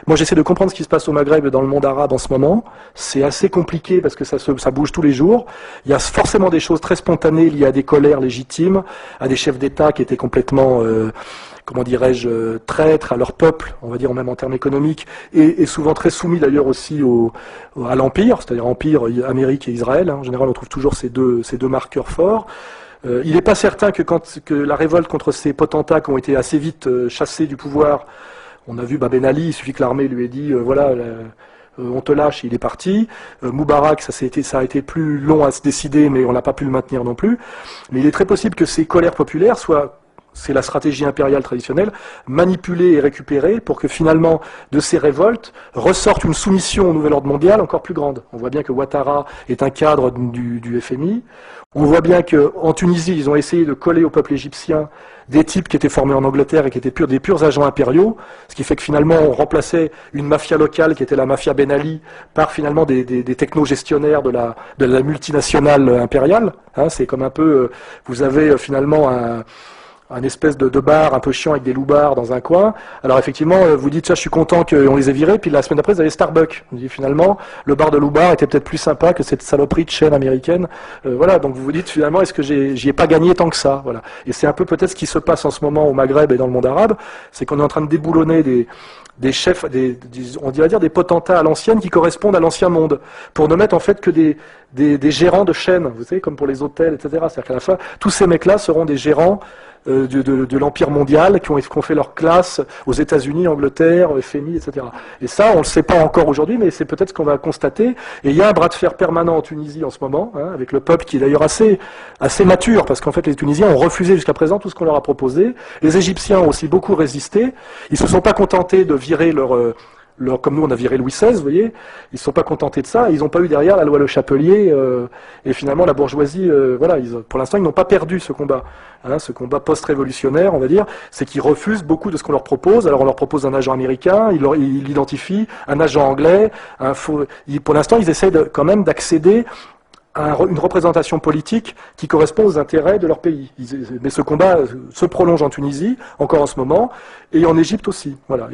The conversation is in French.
Moi, j'essaie de comprendre ce qui se passe au Maghreb et dans le monde arabe en ce moment. C'est assez compliqué parce que ça bouge tous les jours. Il y a forcément des choses très spontanées liées à des colères légitimes, à des chefs d'État qui étaient complètement, comment dirais-je, traîtres à leur peuple, on va dire même en termes économiques, et souvent très soumis d'ailleurs aussi à l'Empire, c'est-à-dire Empire, Amérique et Israël. En général, on trouve toujours ces deux marqueurs forts. Il n'est pas certain que la révolte contre ces potentats qui ont été assez vite chassés du pouvoir. On a vu Ben Ali, il suffit que l'armée lui ait dit voilà, on te lâche, il est parti. Moubarak, ça a été plus long à se décider, mais on n'a pas pu le maintenir non plus. Mais il est très possible que ces colères populaires soient, c'est la stratégie impériale traditionnelle, manipulée et récupérée pour que finalement de ces révoltes ressorte une soumission au nouvel ordre mondial encore plus grande. On voit bien que Ouattara est un cadre du FMI. On voit bien qu'en Tunisie, ils ont essayé de coller au peuple égyptien des types qui étaient formés en Angleterre et qui étaient des purs agents impériaux, ce qui fait que finalement on remplaçait une mafia locale qui était la mafia Ben Ali par finalement des techno-gestionnaires de la multinationale impériale. Hein, c'est comme un peu, vous avez finalement un espèce de bar un peu chiant avec des loupards dans un coin. Alors effectivement, vous dites, ça, je suis content qu'on les ait virés, puis la semaine d'après, vous avez Starbucks. Vous dites, finalement, le bar de loupards était peut-être plus sympa que cette saloperie de chaîne américaine. Voilà, donc vous vous dites, finalement, est-ce que j'y ai pas gagné tant que ça? Voilà. Et c'est un peu peut-être ce qui se passe en ce moment au Maghreb et dans le monde arabe, c'est qu'on est en train de déboulonner des chefs, on dirait dire des potentats à l'ancienne qui correspondent à l'ancien monde, pour ne mettre en fait que des gérants de chaînes, vous savez, comme pour les hôtels, etc. C'est-à-dire qu'à la fin, tous ces mecs-là seront des gérants de l'Empire mondial, qui ont fait leur classe aux États-Unis, Angleterre, FMI, etc. Et ça, on ne le sait pas encore aujourd'hui, mais c'est peut-être ce qu'on va constater. Et il y a un bras de fer permanent en Tunisie en ce moment, hein, avec le peuple qui est d'ailleurs assez mature, parce qu'en fait les Tunisiens ont refusé jusqu'à présent tout ce qu'on leur a proposé. Les Égyptiens ont aussi beaucoup résisté. Ils se sont pas contentés de virer comme nous on a viré Louis XVI, vous voyez, ils ne sont pas contentés de ça, ils n'ont pas eu derrière la loi Le Chapelier, et finalement la bourgeoisie, voilà, pour l'instant ils n'ont pas perdu ce combat, hein, ce combat post-révolutionnaire, on va dire, c'est qu'ils refusent beaucoup de ce qu'on leur propose. Alors on leur propose un agent américain, ils l'identifient, un agent anglais, pour l'instant ils essaient quand même d'accéder à une représentation politique qui correspond aux intérêts de leur pays. Mais ce combat se prolonge en Tunisie, encore en ce moment, et en Égypte aussi, voilà.